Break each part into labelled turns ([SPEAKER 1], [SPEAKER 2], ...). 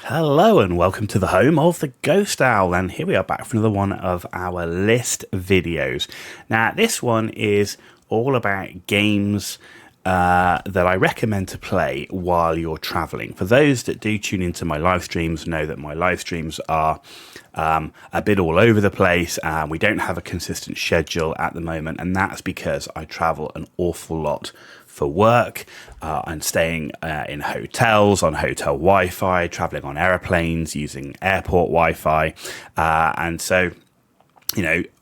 [SPEAKER 1] Hello and welcome to the home of the Ghost Owl, and here we are back for another one of our list videos. Now this one is all about games that I recommend to play while you're traveling. For those that do tune into my live streams know that my live streams are a bit all over the place, and we don't have a consistent schedule at the moment, and that's because I travel an awful lot for work and staying in hotels, on hotel Wi-Fi, traveling on aeroplanes, using airport Wi-Fi, and so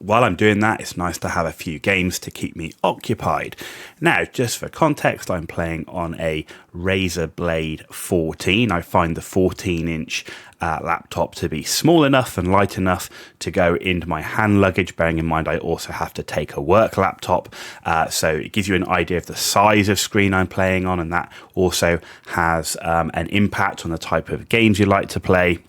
[SPEAKER 1] while I'm doing that, it's nice to have a few games to keep me occupied. Now, just for context, I'm playing on a Razer Blade 14. I find the 14-inch laptop to be small enough and light enough to go into my hand luggage, bearing in mind I also have to take a work laptop. So it gives you an idea of the size of screen I'm playing on, and that also has an impact on the type of games you like to play.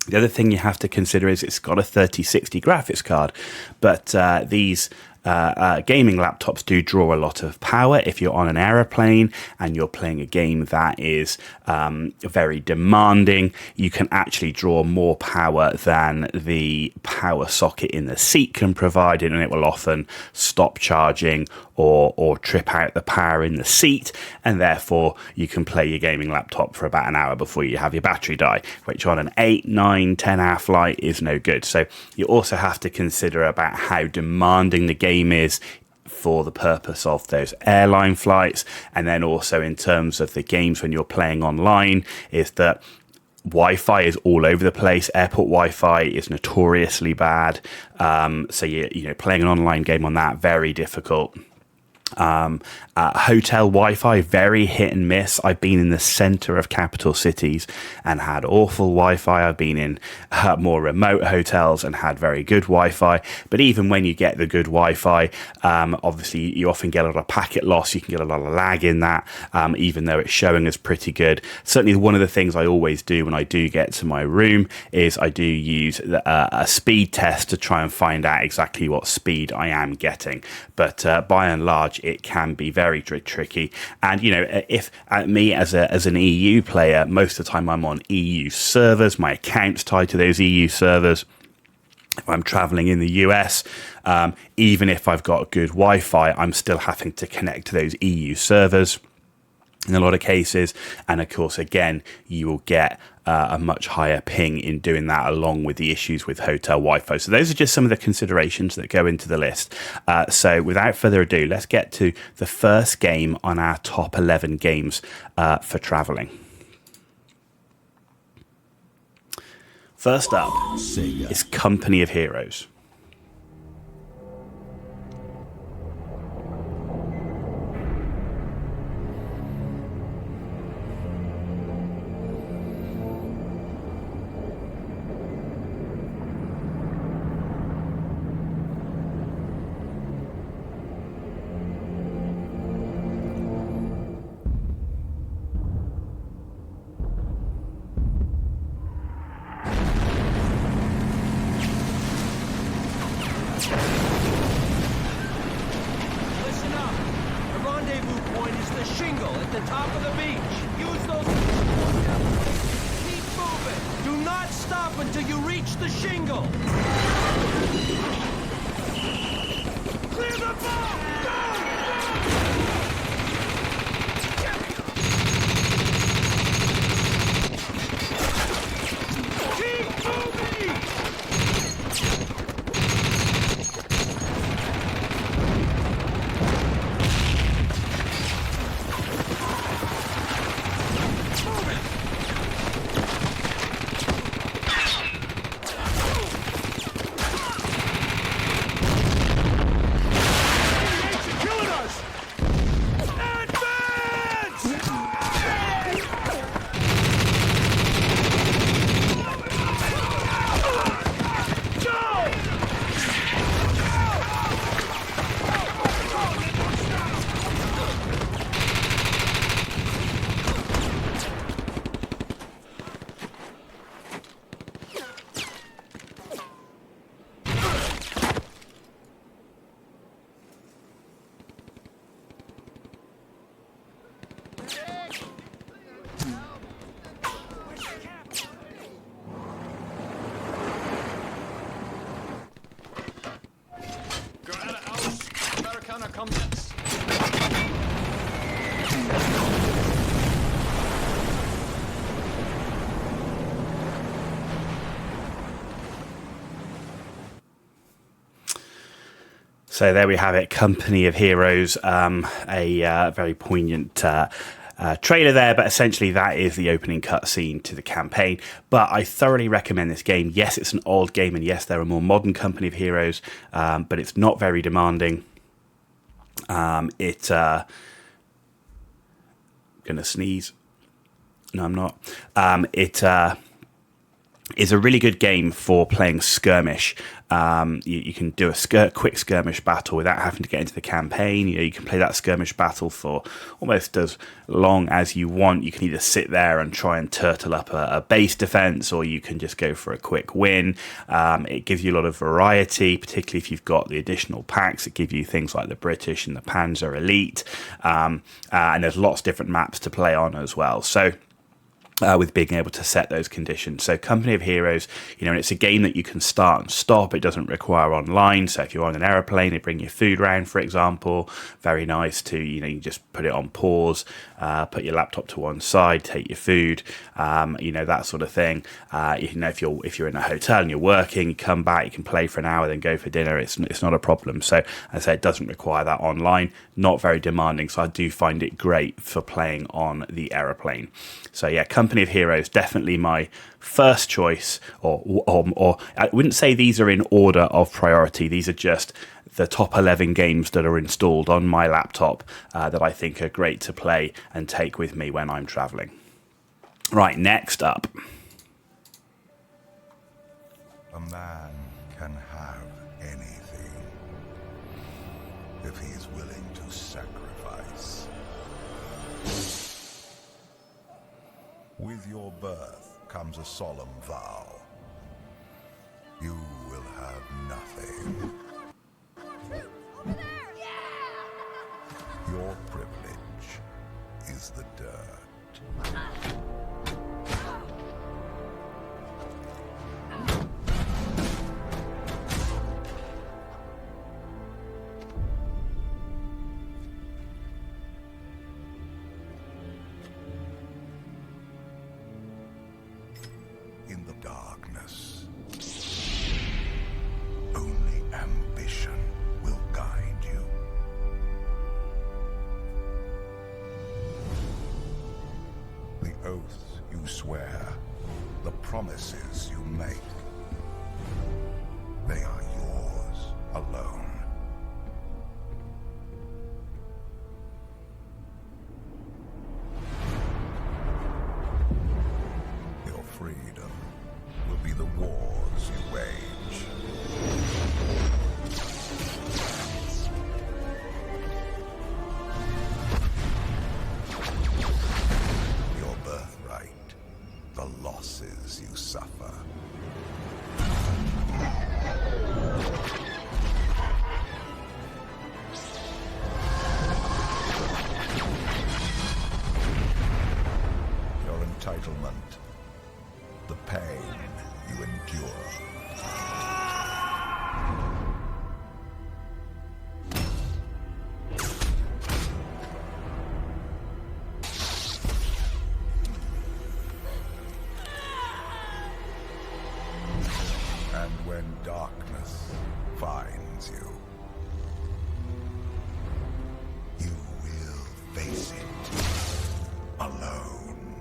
[SPEAKER 1] The other thing you have to consider is it's got a 3060 graphics card, but these gaming laptops do draw a lot of power. If you're on an aeroplane and you're playing a game that is very demanding, you can actually draw more power than the power socket in the seat can provide, and it will often stop charging or trip out the power in the seat, and therefore you can play your gaming laptop for about an hour before you have your battery die, which on an 8, 9, 10 hour flight is no good. So you also have to consider about how demanding the game is for the purpose of those airline flights, and then also in terms of the games when you're playing online, is that Wi-Fi is all over the place. Airport Wi-Fi is notoriously bad, so you know, playing an online game on that, very difficult. Hotel Wi-Fi, very hit and miss. I've been in the center of capital cities and had awful Wi-Fi. I've been in more remote hotels and had very good Wi-Fi. But even when you get the good Wi-Fi, obviously you often get a lot of packet loss. You can get a lot of lag in that, even though it's showing as pretty good. Certainly one of the things I always do when I do get to my room is I do use a speed test to try and find out exactly what speed I am getting. But by and large, it can be very tricky. And if me as an EU player, most of the time I'm on EU servers, my account's tied to those EU servers. If I'm traveling in the US, even if I've got good Wi-Fi, I'm still having to connect to those EU servers in a lot of cases, and of course again you will get a much higher ping in doing that, along with the issues with hotel Wi-Fi. So those are just some of the considerations that go into the list. So without further ado, let's get to the first game on our top 11 games for traveling. First up is Company of Heroes. So there we have it, Company of Heroes, a very poignant trailer there, but essentially that is the opening cutscene to the campaign. But I thoroughly recommend this game. Yes, it's an old game, and yes, there are more modern Company of Heroes, but it's not very demanding. Gonna sneeze. No, I'm not. It is a really good game for playing skirmish. You can do a quick skirmish battle without having to get into the campaign. You can play that skirmish battle for almost as long as you want. You can either sit there and try and turtle up a base defense, or you can just go for a quick win. It gives you a lot of variety, particularly if you've got the additional packs. It gives you things like the British and the Panzer Elite, and there's lots of different maps to play on as well. So with being able to set those conditions. So Company of Heroes, and it's a game that you can start and stop. It doesn't require online. So if you're on an aeroplane, they bring your food round, for example. Very nice to, you just put it on pause, put your laptop to one side, take your food, that sort of thing. If you're in a hotel and you're working, you come back, you can play for an hour, then go for dinner. It's not a problem. So as I say, it doesn't require that online. Not very demanding. So I do find it great for playing on the aeroplane. So yeah, Company of Heroes, definitely my first choice, or I wouldn't say these are in order of priority. These are just the top 11 games that are installed on my laptop that I think are great to play and take with me when I'm traveling. Right, next up.
[SPEAKER 2] A man can have anything if he is willing to sacrifice. With your birth comes a solemn vow. You will have nothing. Your privilege is the dirt. In the darkness, only ambition will guide you. The oaths you swear, the promises you make, they are yours alone. Your freedom will be the wars you wage. Your birthright, the losses you suffer. Your entitlement, the pain you endure. And when darkness finds you, you will face it alone.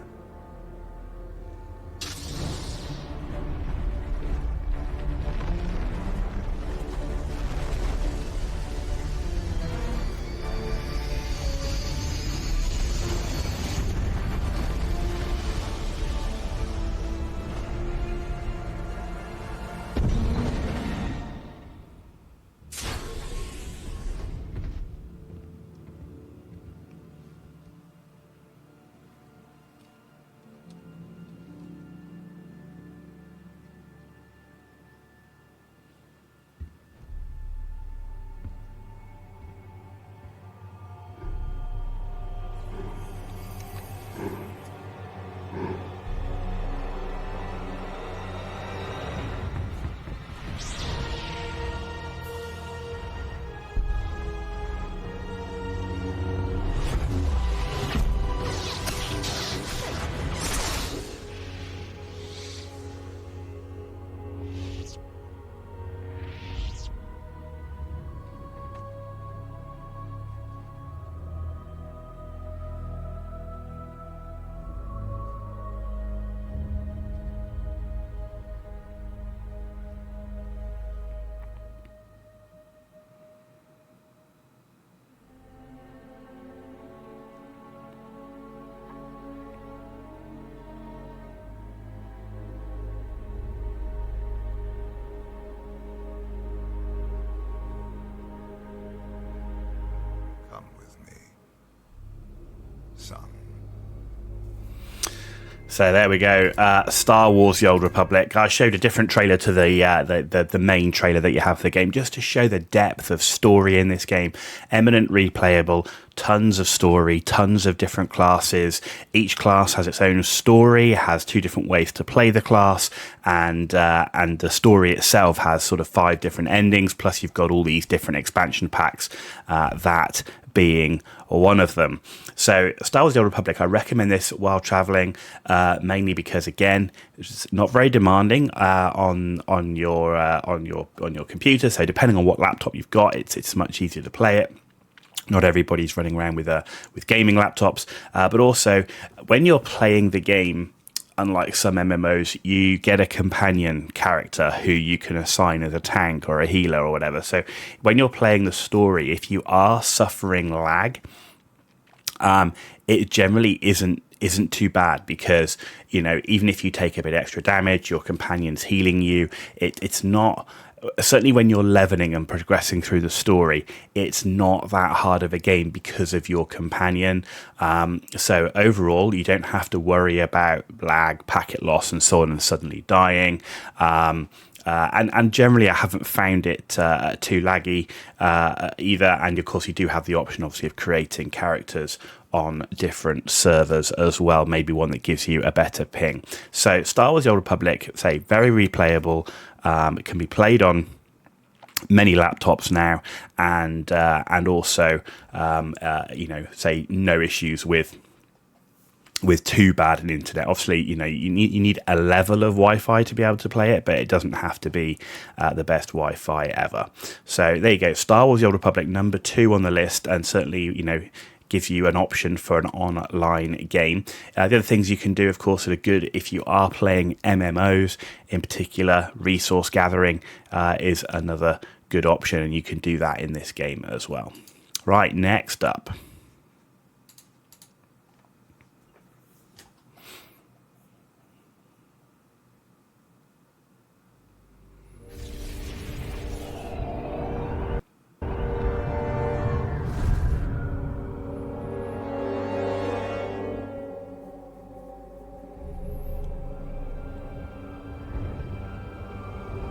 [SPEAKER 2] son.
[SPEAKER 1] So there we go. Star Wars: The Old Republic. I showed a different trailer to the main trailer that you have for the game, just to show the depth of story in this game. Eminent replayable, tons of story, tons of different classes. Each class has its own story, has 2 different ways to play the class, and the story itself has sort of 5 different endings. Plus, you've got all these different expansion packs. That being one of them. So Star Wars: The Old Republic, I recommend this while traveling, mainly because, again, it's not very demanding on your computer. So depending on what laptop you've got, it's much easier to play it. Not everybody's running around with gaming laptops, but also when you're playing the game, unlike some MMOs, you get a companion character who you can assign as a tank or a healer or whatever. So when you're playing the story, if you are suffering lag, it generally isn't too bad, because, you know, even if you take a bit extra damage, your companion's healing you. It's not, certainly when you're leveling and progressing through the story, it's not that hard of a game because of your companion. So overall, you don't have to worry about lag, packet loss, and so on, and suddenly dying. And generally, I haven't found it too laggy either. And of course, you do have the option, obviously, of creating characters on different servers as well. Maybe one that gives you a better ping. So Star Wars: The Old Republic, say, very replayable. It can be played on many laptops now, and also, you know, say, no issues with too bad an internet. Obviously, you know, you need a level of Wi-Fi to be able to play it, but it doesn't have to be the best Wi-Fi ever. So there you go. Star Wars: The Old Republic, number 2 on the list, and certainly, you know, gives you an option for an online game. The other things you can do, of course, that are good if you are playing MMOs, in particular, resource gathering is another good option, and you can do that in this game as well. Right, next up.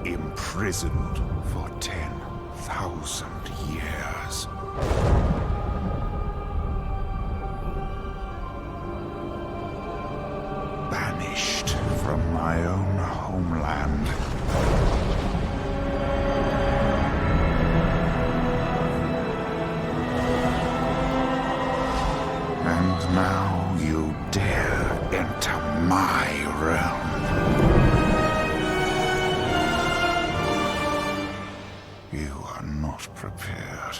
[SPEAKER 2] Imprisoned for 10,000 years. Banished from my own homeland. And now you dare enter my realm. You are not prepared.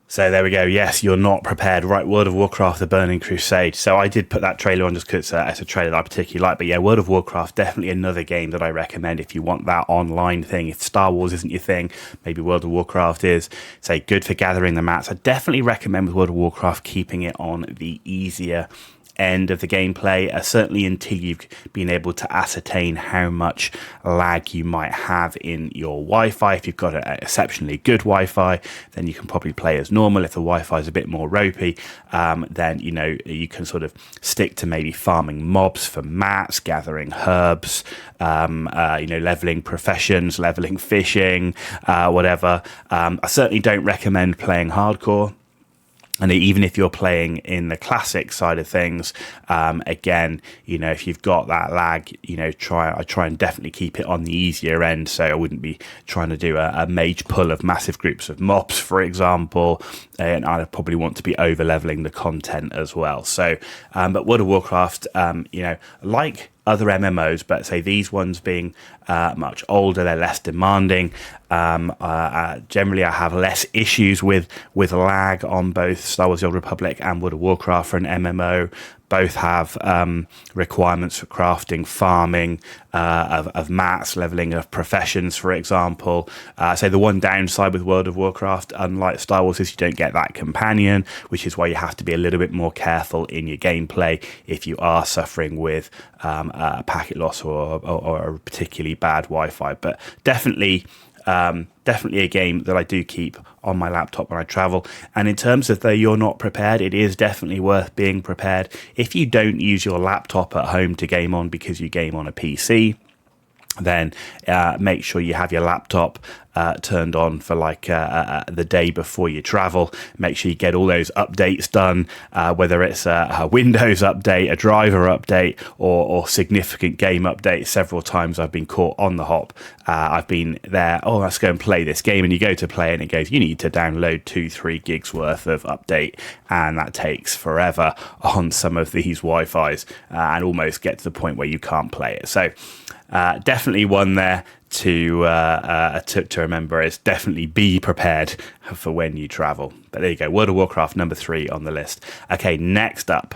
[SPEAKER 1] So there we go. Yes, you're not prepared. Right, World of Warcraft: The Burning Crusade. So I did put that trailer on just because it's a trailer that I particularly like. But yeah, World of Warcraft, definitely another game that I recommend if you want that online thing. If Star Wars isn't your thing, maybe World of Warcraft is. Say, good for gathering the mats. I definitely recommend with World of Warcraft keeping it on the easier end of the gameplay, certainly until you've been able to ascertain how much lag you might have in your Wi-Fi. If you've got an exceptionally good Wi-Fi, then you can probably play as normal. If the Wi-Fi is a bit more ropey, then you can sort of stick to maybe farming mobs for mats, gathering herbs, leveling professions, leveling fishing, whatever. I certainly don't recommend playing hardcore. And even if you're playing in the classic side of things, again, if you've got that lag, I try and definitely keep it on the easier end. So I wouldn't be trying to do a mage pull of massive groups of mobs, for example. And I'd probably want to be over leveling the content as well. So, but World of Warcraft, like other MMOs, but say these ones being much older, they're less demanding. Generally, I have less issues with lag on both Star Wars: The Old Republic and World of Warcraft for an MMO. Both have requirements for crafting, farming of mats, leveling of professions, for example. So the one downside with World of Warcraft, unlike Star Wars, is you don't get that companion, which is why you have to be a little bit more careful in your gameplay if you are suffering with a packet loss or a particularly bad Wi-Fi. But definitely a game that I do keep on my laptop when I travel. And in terms of though you're not prepared, it is definitely worth being prepared. If you don't use your laptop at home to game on because you game on a PC, then make sure you have your laptop turned on for the day before you travel. Make sure you get all those updates done, whether it's a Windows update, a driver update, or significant game update. Several times I've been caught on the hop. I've been there, let's go and play this game, and you go to play it and it goes, you need to download 2-3 gigs worth of update, and that takes forever on some of these Wi-Fis, and almost get to the point where you can't play it. So definitely one there to remember is definitely be prepared for when you travel. But there you go, World of Warcraft number 3 on the list. Okay, next up.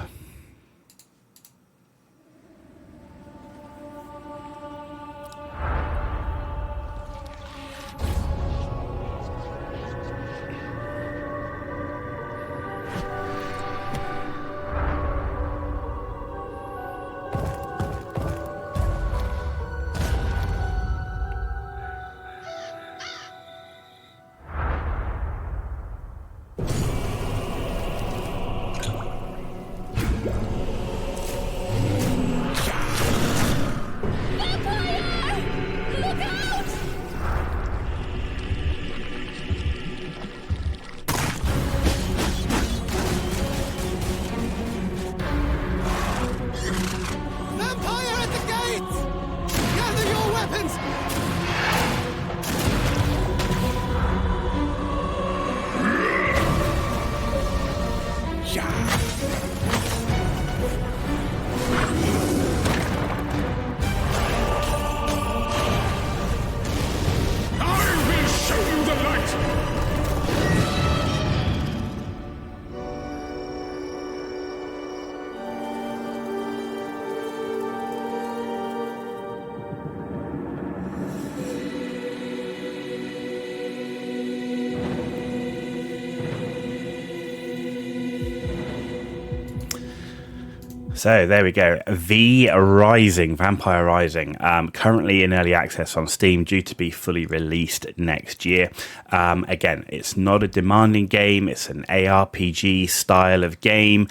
[SPEAKER 1] So there we go. Vampire Rising, currently in early access on Steam, due to be fully released next year. Again, it's not a demanding game. It's an ARPG style of game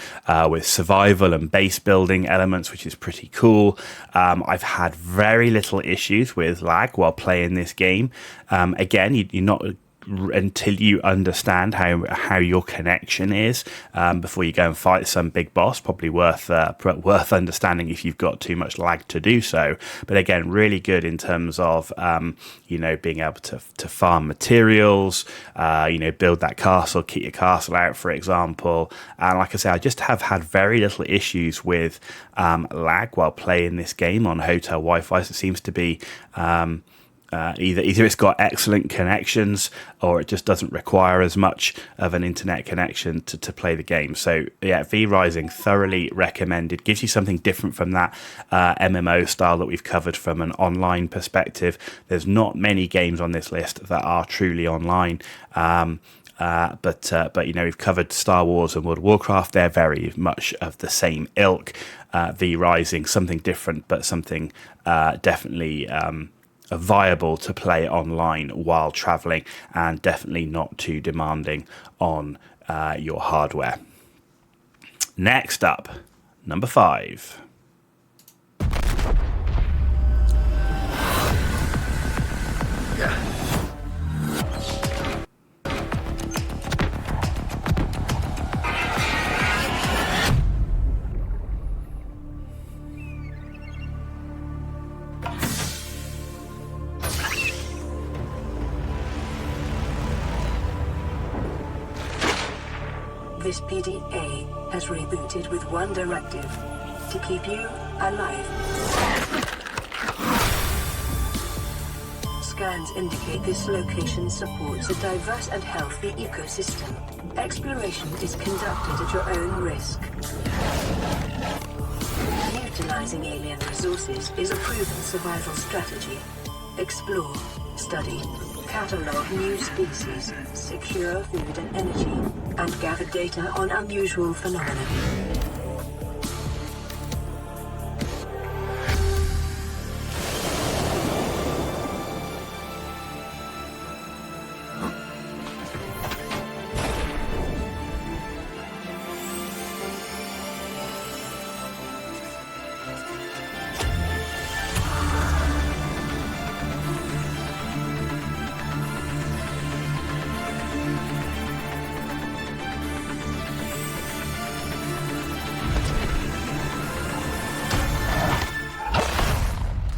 [SPEAKER 1] with survival and base building elements, which is pretty cool. I've had very little issues with lag while playing this game. Again, you're not until you understand how your connection is before you go and fight some big boss. Probably worth understanding if you've got too much lag to do so. But again, really good in terms of being able to farm materials, build that castle, keep your castle out, for example. And like I say, I just have had very little issues with lag while playing this game on Hotel WiFi. So it seems to be either it's got excellent connections or it just doesn't require as much of an internet connection to play the game. So yeah, V Rising, thoroughly recommended. Gives you something different from that MMO style that we've covered from an online perspective. There's not many games on this list that are truly online. But you know, we've covered Star Wars and World of Warcraft. They're very much of the same ilk. V Rising, something different, but something definitely viable to play online while traveling, and definitely not too demanding on your hardware. Next up, number 5.
[SPEAKER 3] This PDA has rebooted with one directive: to keep you alive. Scans indicate this location supports a diverse and healthy ecosystem. Exploration is conducted at your own risk. Utilizing alien resources is a proven survival strategy. Explore, study, catalog new species, secure food and energy, and gather data on unusual phenomena.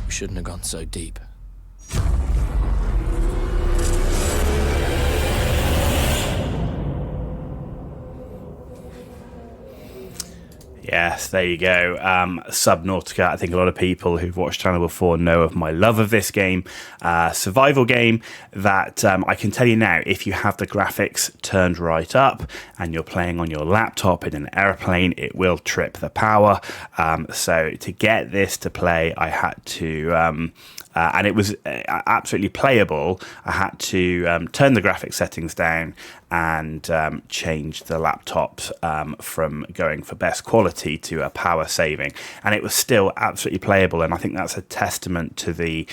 [SPEAKER 4] Shouldn't have gone so deep.
[SPEAKER 1] Yes, there you go. Subnautica. I think a lot of people who've watched channel before know of my love of this game. Survival game that I can tell you now, if you have the graphics turned right up and you're playing on your laptop in an airplane, it will trip the power. So to get this to play, I had to... and it was absolutely playable. I had to turn the graphic settings down and change the laptop from going for best quality to a power saving, and it was still absolutely playable. And I think that's a testament to the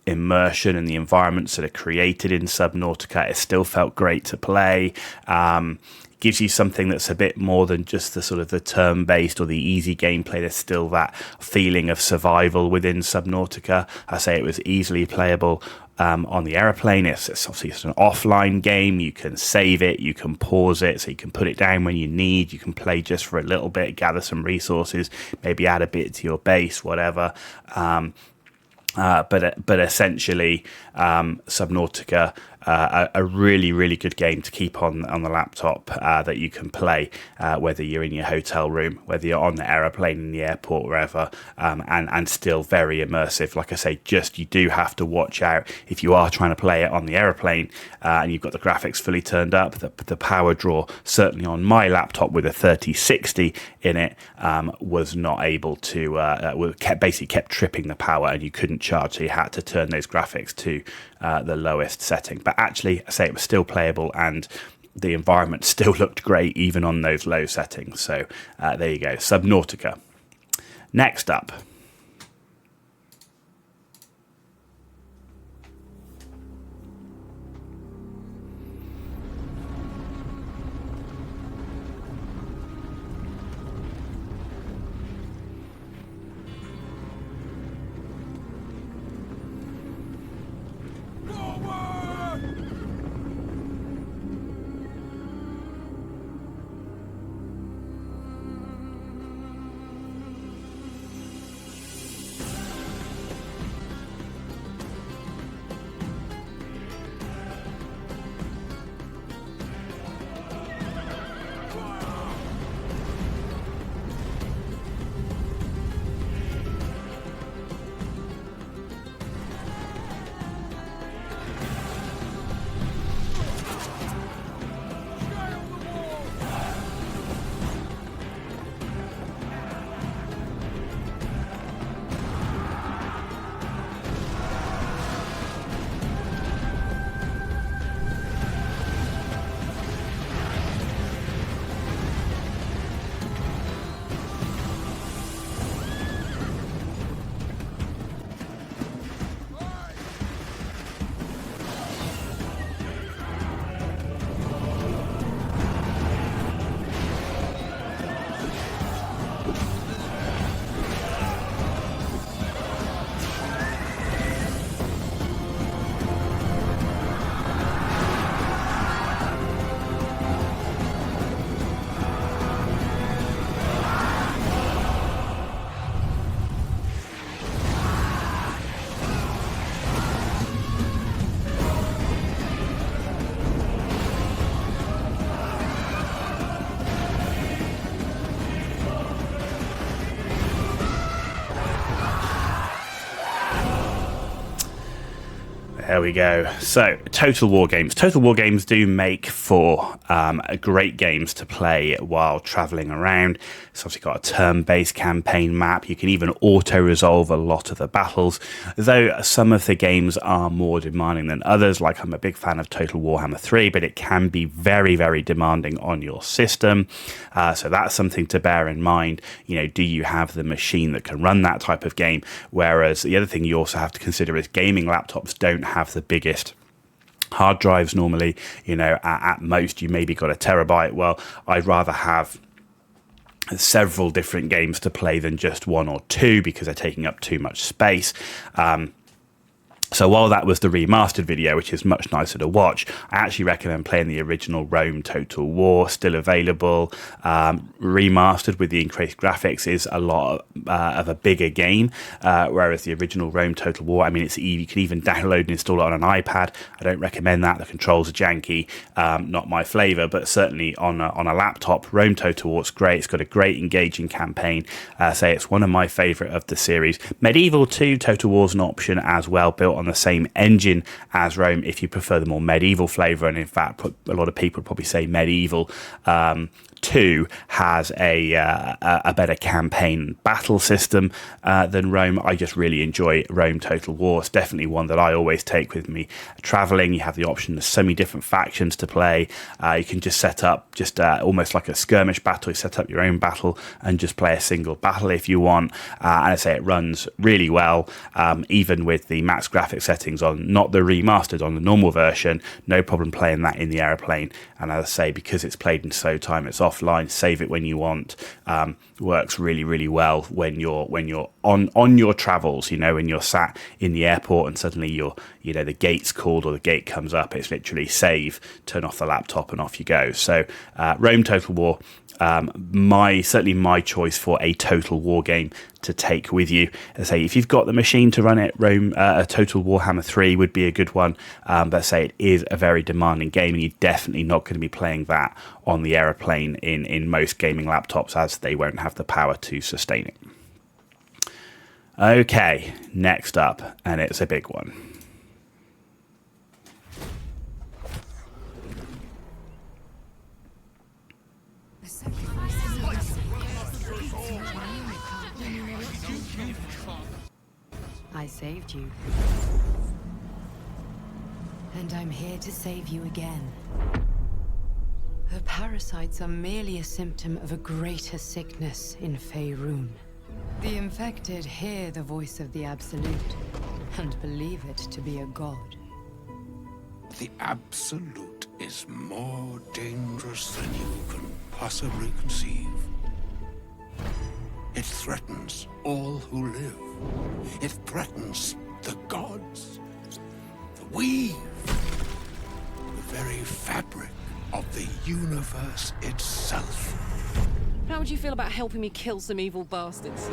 [SPEAKER 1] immersion and the environments that are created in Subnautica. It still felt great to play. Gives you something that's a bit more than just the sort of the turn-based or the easy gameplay. There's still that feeling of survival within Subnautica. I say it was easily playable on the aeroplane. It's obviously an offline game. You can save it, you can pause it, so you can put it down when you need. You can play just for a little bit, gather some resources, maybe add a bit to your base, whatever. But essentially, Subnautica, a really, really good game to keep on the laptop that you can play, whether you're in your hotel room, whether you're on the aeroplane, in the airport, wherever, and still very immersive. Like I say, just you do have to watch out if you are trying to play it on the aeroplane and you've got the graphics fully turned up. The power draw, certainly on my laptop with a 3060 in it, was not able to, basically kept tripping the power and you couldn't charge, so you had to turn those graphics to the lowest setting. But actually, I say it was still playable and the environment still looked great even on those low settings. So there you go, Subnautica. Next up. we go. So, Total War games. Total War games do make for great games to play while traveling around. It's obviously got a turn-based campaign map. You can even auto-resolve a lot of the battles, though some of the games are more demanding than others. Like, I'm a big fan of Total Warhammer 3, but it can be very, very demanding on your system. So that's something to bear in mind. You know, do you have the machine that can run that type of game? Whereas the other thing you also have to consider is gaming laptops don't have the biggest hard drives normally. You know, at most you maybe got a terabyte. Well, I'd rather have several different games to play than just one or two because they're taking up too much space. So while that was the remastered video, which is much nicer to watch, I actually recommend playing the original Rome Total War, still available. Remastered with the increased graphics is a lot of a bigger game, whereas the original Rome Total War, I mean, it's easy. You can even download and install it on an iPad. I don't recommend that. The controls are janky, not my flavour, but certainly on a laptop, Rome Total War, it's great. It's got a great engaging campaign. It's one of my favourite of the series. Medieval 2 Total War's an option as well, built on the same engine as Rome if you prefer the more medieval flavour, and in fact a lot of people would probably say Medieval 2 has a better campaign battle system than Rome. I just really enjoy Rome Total War. It's definitely one that I always take with me travelling. You have the option of so many different factions to play. You can just set up just almost like a skirmish battle. You set up your own battle and just play a single battle if you want. And I say it runs really well, even with the max graphic settings on, not the remastered, on the normal version. No problem playing that in the Aeroplane. And as I say, because it's played in so time, it's offline, save it when you want. Works really, really well when you're on your travels. You know, when you're sat in the airport and suddenly the gate's called or the gate comes up. It's literally save, turn off the laptop, and off you go. So Rome Total War, certainly my choice for a Total War game to take with you. As I say, if you've got the machine to run it, Total Warhammer 3 would be a good one. But say it is a very demanding game, and you're definitely not going to be playing that on the Aeroplane in most gaming laptops, as they won't have the power to sustain it. Okay, next up, and it's a big one.
[SPEAKER 5] I saved you. And I'm here to save you again. The parasites are merely a symptom of a greater sickness in Faerun. The infected hear the voice of the Absolute and believe it to be a god.
[SPEAKER 2] The Absolute is more dangerous than you can possibly conceive. It threatens all who live. It threatens the gods, the weave, the very fabric of the universe itself.
[SPEAKER 6] How would you feel about helping me kill some evil bastards?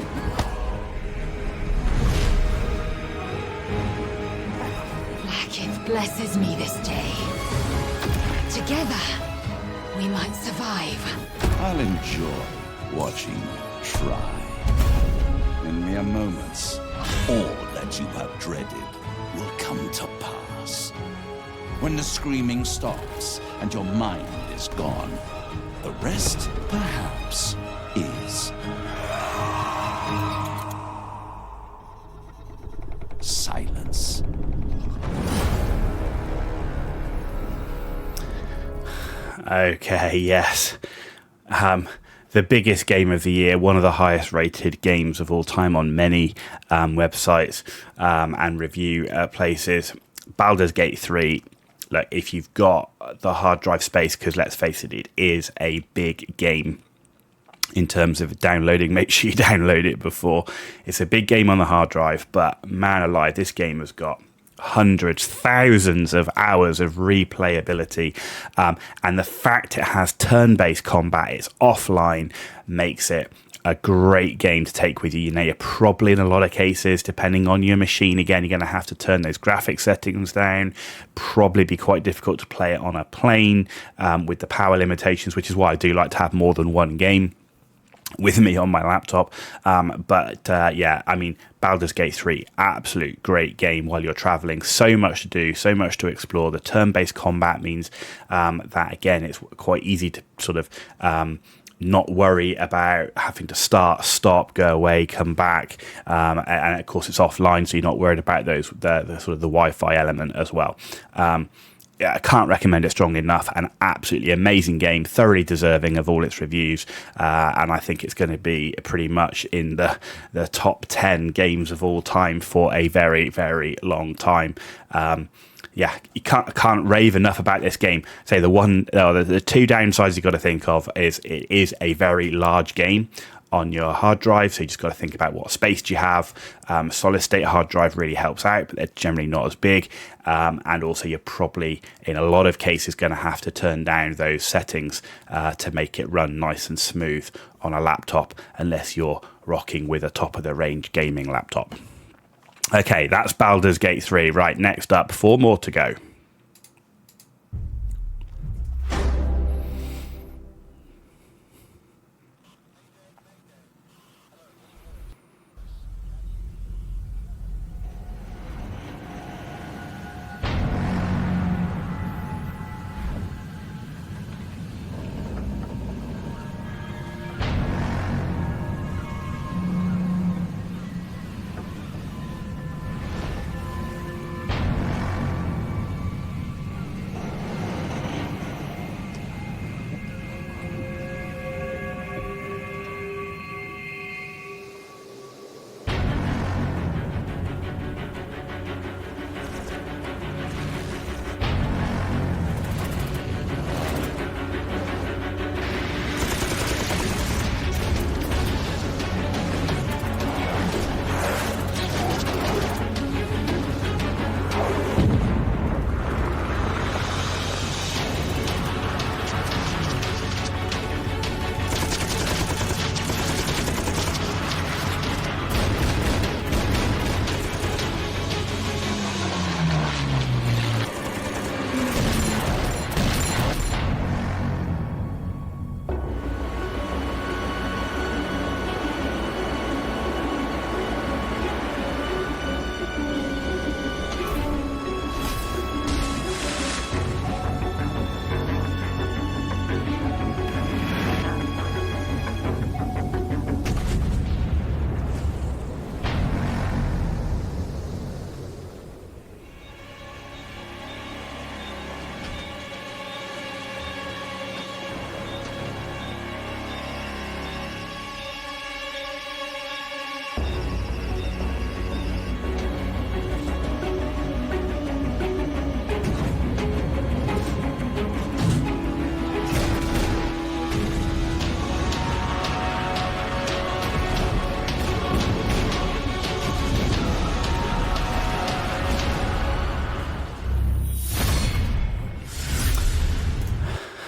[SPEAKER 5] Blackith blesses me this day. Together, we might survive.
[SPEAKER 7] I'll enjoy watching you try. In mere moments, all that you have dreaded will come to pass. When the screaming stops and your mind is gone, the rest, perhaps, is silence.
[SPEAKER 1] Okay, yes. The biggest game of the year, one of the highest rated games of all time on many websites and review places. Baldur's Gate 3. Look, if you've got the hard drive space, because let's face it, it is a big game in terms of downloading. Make sure you download it before. It's a big game on the hard drive, but man alive, this game has got hundreds, thousands of hours of replayability, and the fact it has turn-based combat, it's offline, makes it a great game to take with you. You know, you're probably in a lot of cases, depending on your machine, again, you're going to have to turn those graphic settings down. Probably be quite difficult to play it on a plane with the power limitations, which is why I do like to have more than one game. with me on my laptop. Yeah, I mean, Baldur's Gate 3, absolute great game while you're traveling. So much to do, so much to explore. The turn-based combat means that, again, it's quite easy to sort of not worry about having to start, stop, go away, come back. And of course, it's offline, so you're not worried about the sort of the Wi-Fi element as well. Yeah, I can't recommend it strongly enough. An absolutely amazing game, thoroughly deserving of all its reviews, and I think it's going to be pretty much in the top 10 games of all time for a very, very long time. Yeah, you can't rave enough about this game. Say the two downsides you've got to think of is it is a very large game on your hard drive, so you just got to think about what space do you have. Solid state hard drive really helps out, but they're generally not as big, and also you're probably in a lot of cases going to have to turn down those settings to make it run nice and smooth on a laptop, unless you're rocking with a top of the range gaming laptop. Okay, that's Baldur's Gate 3. Right, next up, 4 more to go.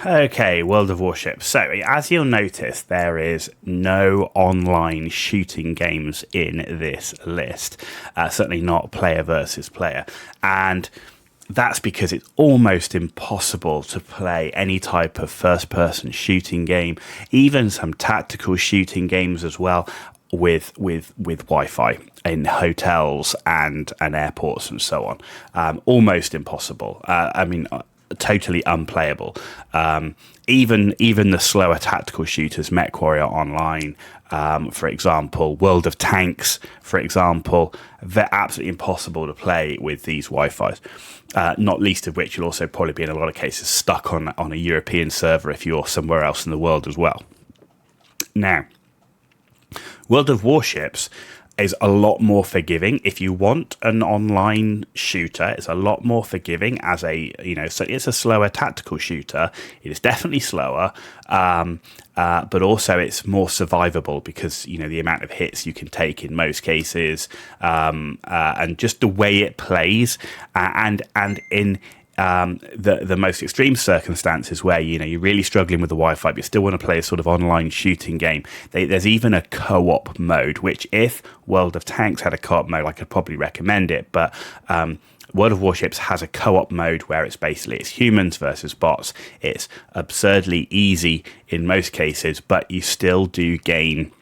[SPEAKER 1] Okay, World of Warships. So, as you'll notice, there is no online shooting games in this list. Certainly not player versus player. And that's because it's almost impossible to play any type of first-person shooting game, even some tactical shooting games as well, with Wi-Fi in hotels and airports and so on. Almost impossible. Totally unplayable. Even the slower tactical shooters, MechWarrior Online, for example, World of Tanks, for example, they're absolutely impossible to play with these Wi-Fis. Not least of which you'll also probably be in a lot of cases stuck on a European server if you're somewhere else in the world as well. Now, World of Warships is a lot more forgiving. If you want an online shooter, it's a lot more forgiving as so it's a slower tactical shooter. It is definitely slower, but also it's more survivable because, the amount of hits you can take in most cases, and just the way it plays, and the most extreme circumstances where you're really struggling with the Wi-Fi, but you still want to play a sort of online shooting game. There's even a co-op mode, which if World of Tanks had a co-op mode, I could probably recommend it. But World of Warships has a co-op mode where it's humans versus bots. It's absurdly easy in most cases, but you still do gain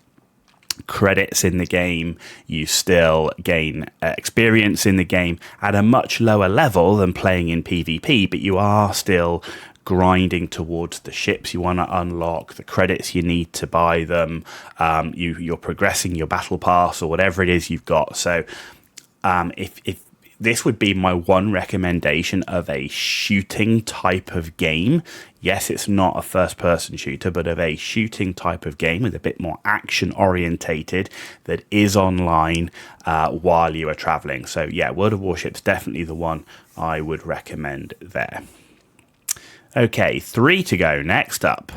[SPEAKER 1] credits in the game, you still gain experience in the game at a much lower level than playing in PvP, but you are still grinding towards the ships you want to unlock, the credits you need to buy them, you're progressing your battle pass or whatever it is you've got. So if this would be my one recommendation of a shooting type of game. Yes, it's not a first-person shooter, but of a shooting type of game with a bit more action-orientated that is online while you are traveling. So yeah, World of Warships definitely the one I would recommend there. Okay, 3 to go. Next up.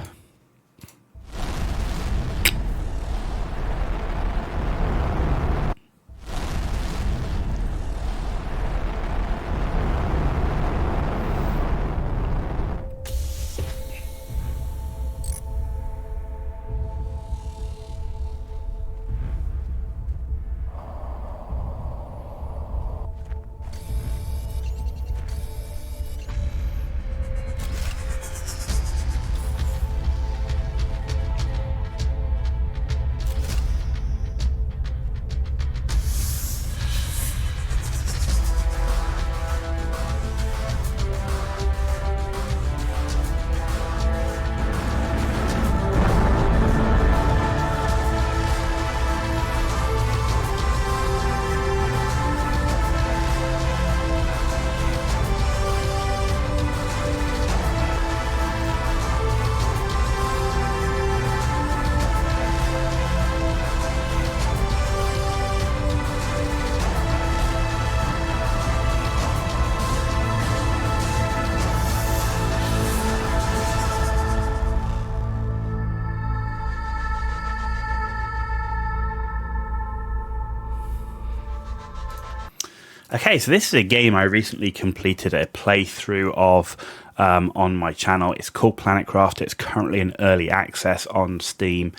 [SPEAKER 1] Okay, so this is a game I recently completed a playthrough of on my channel. It's called Planetcraft. It's currently in early access on Steam.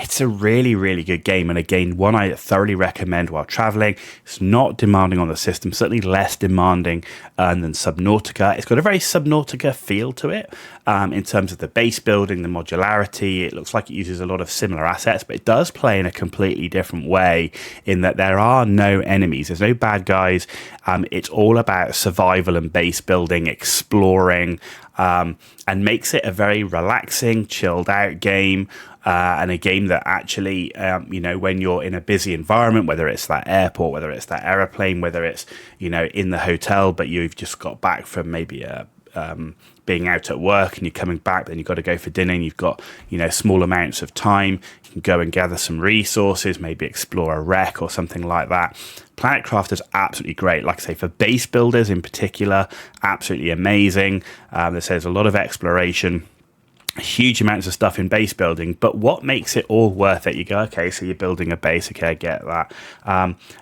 [SPEAKER 1] It's a really, really good game, and again, one I thoroughly recommend while traveling. It's not demanding on the system, certainly less demanding than Subnautica. It's got a very Subnautica feel to it in terms of the base building, the modularity. It looks like it uses a lot of similar assets, but it does play in a completely different way in that there are no enemies. There's no bad guys. It's all about survival and base building, exploring, and makes it a very relaxing, chilled out game. And a game that actually, when you're in a busy environment, whether it's that airport, whether it's that aeroplane, whether it's, in the hotel, but you've just got back from maybe being out at work and you're coming back, then you've got to go for dinner and you've got, small amounts of time. You can go and gather some resources, maybe explore a wreck or something like that. Planetcraft is absolutely great. Like I say, for base builders in particular, absolutely amazing. There's a lot of exploration. Huge amounts of stuff in base building, but what makes it all worth it? You go, okay, so you're building a base, okay, I get that,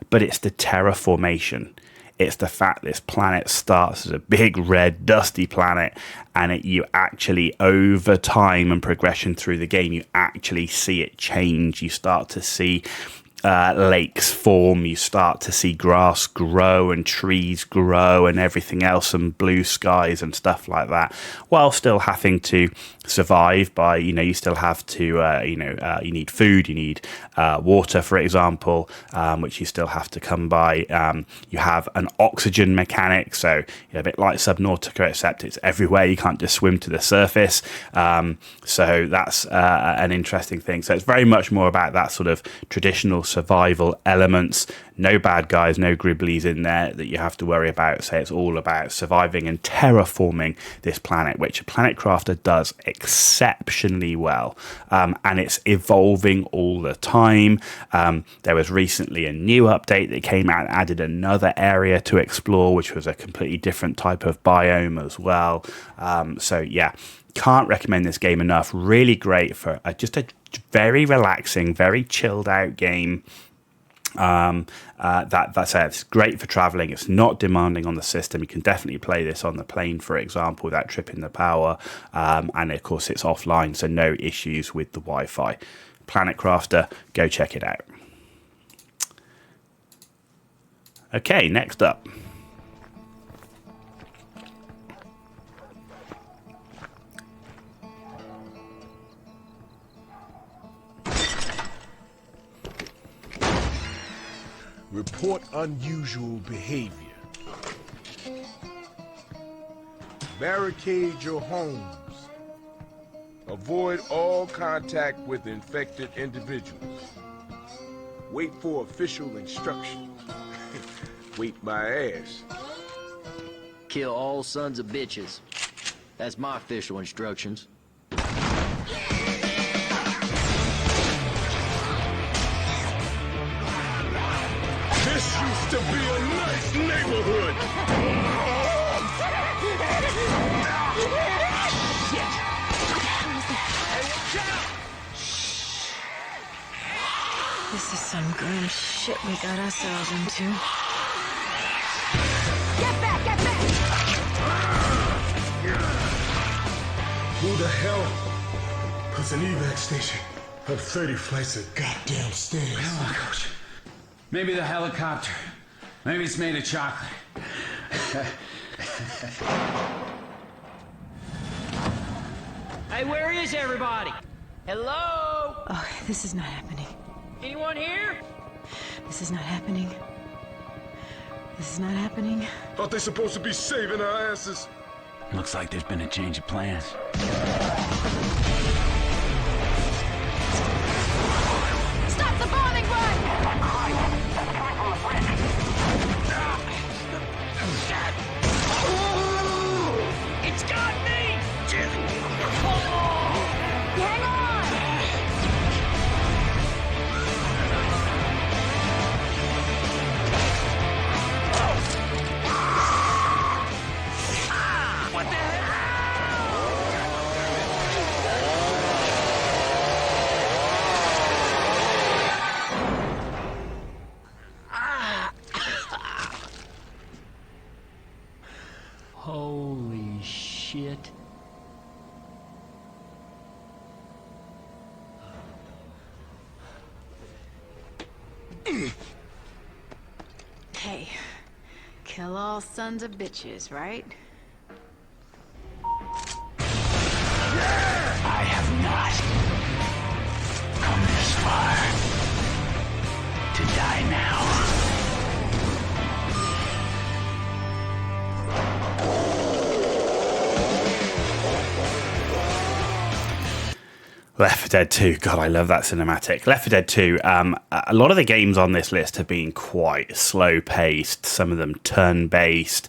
[SPEAKER 1] but it's the terraformation. It's the fact this planet starts as a big red dusty planet, and you actually, over time and progression through the game, you actually see it change. You start to see lakes form, you start to see grass grow and trees grow and everything else, and blue skies and stuff like that, while still having to survive by, you still have to, you need food, you need water, for example, which you still have to come by. You have an oxygen mechanic, so a bit like Subnautica, except it's everywhere. You can't just swim to the surface. So that's an interesting thing. So it's very much more about that sort of traditional survival elements. No bad guys, no gribblies in there that you have to worry about. So it's all about surviving and terraforming this planet, which a Planet Crafter does exceptionally well. And it's evolving all the time. There was recently a new update that came out, added another area to explore, which was a completely different type of biome as well. So yeah, can't recommend this game enough. Really great for just a very relaxing, very chilled out game. That's it. It's great for traveling. It's not demanding on the system. You can definitely play this on the plane, for example, without tripping the power. And of course, it's offline, so no issues with the Wi-Fi. Planet Crafter, go check it out. Okay, next up.
[SPEAKER 8] Report unusual behavior. Barricade your homes. Avoid all contact with infected individuals. Wait for official instructions. Wait my ass.
[SPEAKER 9] Kill all sons of bitches. That's my official instructions.
[SPEAKER 8] This used to be a nice neighborhood.
[SPEAKER 3] This is some grim shit we got ourselves into.
[SPEAKER 10] Get back! Get back!
[SPEAKER 8] Who the hell puts an evac station up 30 flights of goddamn stairs?
[SPEAKER 11] Come on, Coach. Maybe the helicopter. Maybe it's made of chocolate.
[SPEAKER 9] Hey, where is everybody? Hello?
[SPEAKER 3] Oh, this is not happening.
[SPEAKER 9] Anyone here?
[SPEAKER 3] This is not happening. This is not happening.
[SPEAKER 8] Thought they supposed to be saving our asses.
[SPEAKER 11] Looks like there's been a change of plans.
[SPEAKER 10] Stop the bombing run!
[SPEAKER 9] It's got me!
[SPEAKER 10] Hang on!
[SPEAKER 9] What the hell? Holy shit.
[SPEAKER 10] Hey, kill all sons of bitches, right?
[SPEAKER 11] I have not come this far to die now.
[SPEAKER 1] Left 4 Dead 2, God, I love that cinematic. Left 4 Dead 2, a lot of the games on this list have been quite slow-paced, some of them turn-based,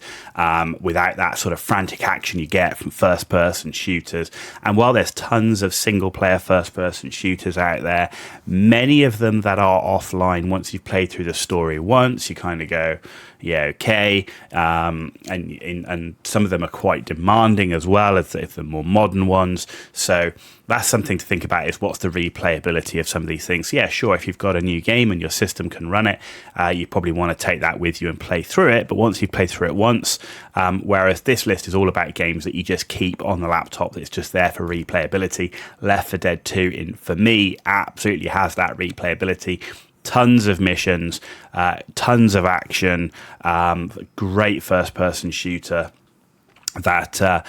[SPEAKER 1] without that sort of frantic action you get from first-person shooters. And while there's tons of single-player first-person shooters out there, many of them that are offline, once you've played through the story once, you kind of go, yeah, okay, and some of them are quite demanding as well as the more modern ones. So that's something to think about, is what's the replayability of some of these things. Yeah, sure, if you've got a new game and your system can run it, you probably want to take that with you and play through it. But once you've played through it once, whereas this list is all about games that you just keep on the laptop, that's just there for replayability, Left 4 Dead 2, for me, absolutely has that replayability. Tons of missions, tons of action, great first-person shooter that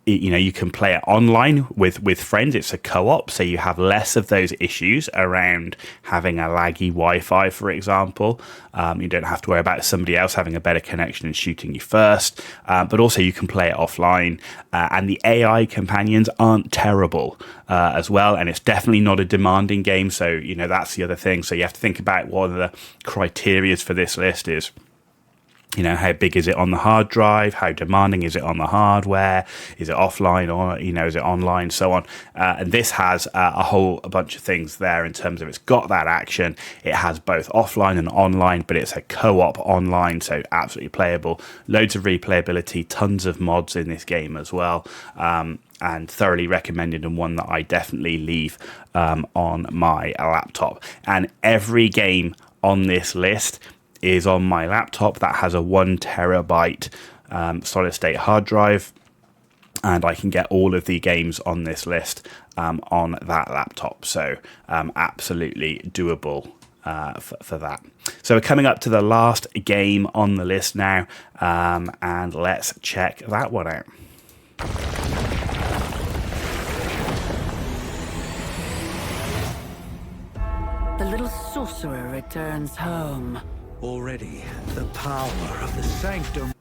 [SPEAKER 1] you can play it online with friends. It's a co-op, so you have less of those issues around having a laggy Wi-Fi, for example. You don't have to worry about somebody else having a better connection and shooting you first, but also you can play it offline, and the AI companions aren't terrible as well, and it's definitely not a demanding game, so that's the other thing. So you have to think about what are the criteria for this list is. How big is it on the hard drive? How demanding is it on the hardware? Is it offline or, is it online? So on. And this has a bunch of things there in terms of it's got that action. It has both offline and online, but it's a co-op online, so absolutely playable. Loads of replayability, tons of mods in this game as well. And thoroughly recommended, and one that I definitely leave on my laptop. And every game on this list is on my laptop that has a 1 terabyte solid state hard drive, and I can get all of the games on this list on that laptop. So absolutely doable for that. So we're coming up to the last game on the list now, and let's check that one out.
[SPEAKER 12] The little sorcerer returns home.
[SPEAKER 13] Already, the power of the sanctum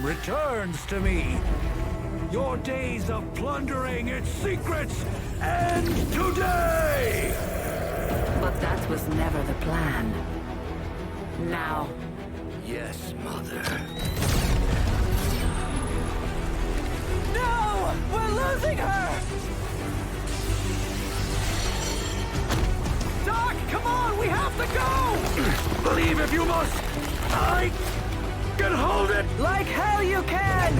[SPEAKER 13] returns to me. Your days of plundering its secrets end today!
[SPEAKER 12] But that was never the plan. Now.
[SPEAKER 13] Yes, Mother.
[SPEAKER 12] No! We're losing her!
[SPEAKER 13] Doc, come on! We have to go! Believe if you must! I can hold it!
[SPEAKER 12] Like hell you can!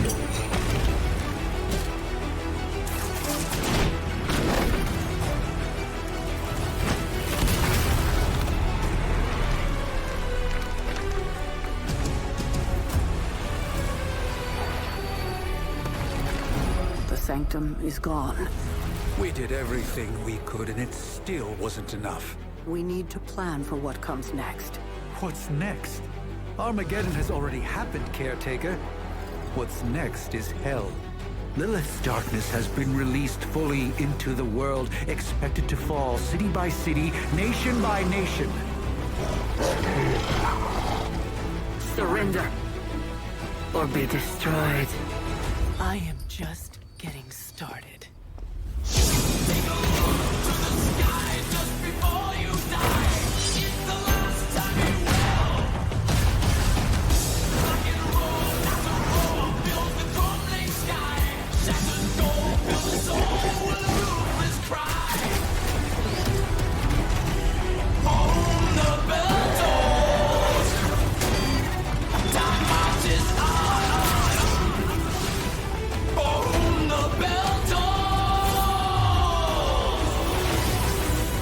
[SPEAKER 12] The sanctum is gone.
[SPEAKER 13] We did everything we could and it still wasn't enough.
[SPEAKER 12] We need to plan for what comes next.
[SPEAKER 13] What's next? Armageddon has already happened, Caretaker. What's next is hell. Lilith's darkness has been released fully into the world, expected to fall city by city, nation by nation.
[SPEAKER 12] Surrender, or be destroyed. I am just getting started.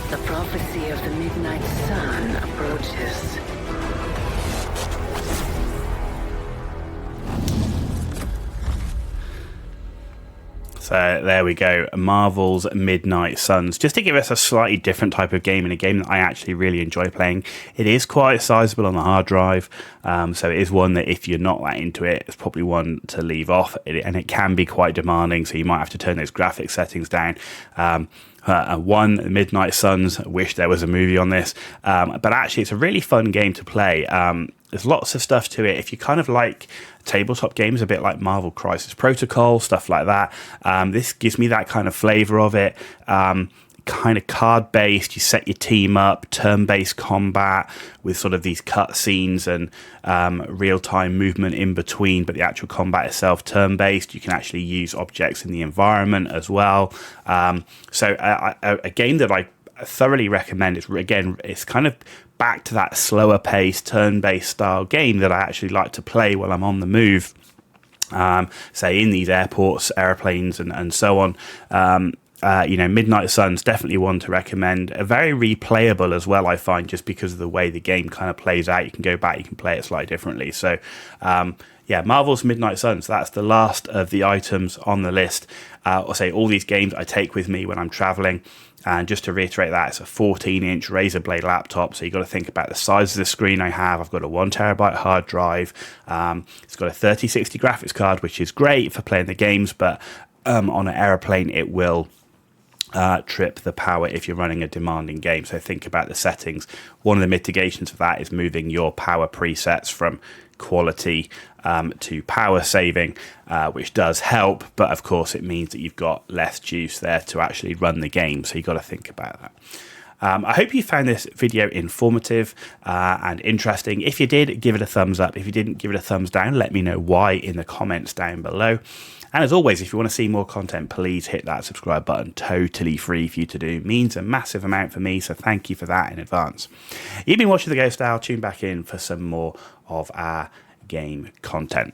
[SPEAKER 12] The prophecy of the midnight sun approaches.
[SPEAKER 1] So there we go, Marvel's Midnight Suns. Just to give us a slightly different type of game, and a game that I actually really enjoy playing. It is quite sizable on the hard drive, so it is one that if you're not that into it, it's probably one to leave off. And it can be quite demanding, so you might have to turn those graphic settings down. Midnight Suns, wish there was a movie on this, but actually it's a really fun game to play. There's lots of stuff to it. If you kind of like tabletop games, a bit like Marvel Crisis Protocol, stuff like that, this gives me that kind of flavor of it. Kind of card based, you set your team up, turn-based combat with sort of these cut scenes and real-time movement in between, but the actual combat itself turn-based. You can actually use objects in the environment as well. So a game that I thoroughly recommend. It's kind of back to that slower paced turn-based style game that I actually like to play while I'm on the move, say in these airports, aeroplanes and so on. Midnight Suns, definitely one to recommend. Very replayable as well, I find, just because of the way the game kind of plays out. You can go back, you can play it slightly differently. So Marvel's Midnight Suns, that's the last of the items on the list. I'll say all these games I take with me when I'm traveling. And just to reiterate that, it's a 14-inch Razer Blade laptop, so you've got to think about the size of the screen I have. I've got a 1 terabyte hard drive. It's got a 3060 graphics card, which is great for playing the games, but on an aeroplane it will trip the power if you're running a demanding game. So think about the settings. One of the mitigations of that is moving your power presets from quality to power saving, which does help, but of course it means that you've got less juice there to actually run the game, so you've got to think about that. I hope you found this video informative and interesting. If you did, give it a thumbs up. If you didn't, give it a thumbs down. Let me know why in the comments down below. And as always, if you want to see more content, please hit that subscribe button. Totally free for you to do. It means a massive amount for me, so thank you for that in advance. You've been watching The Ghost Owl. Tune back in for some more of our game content.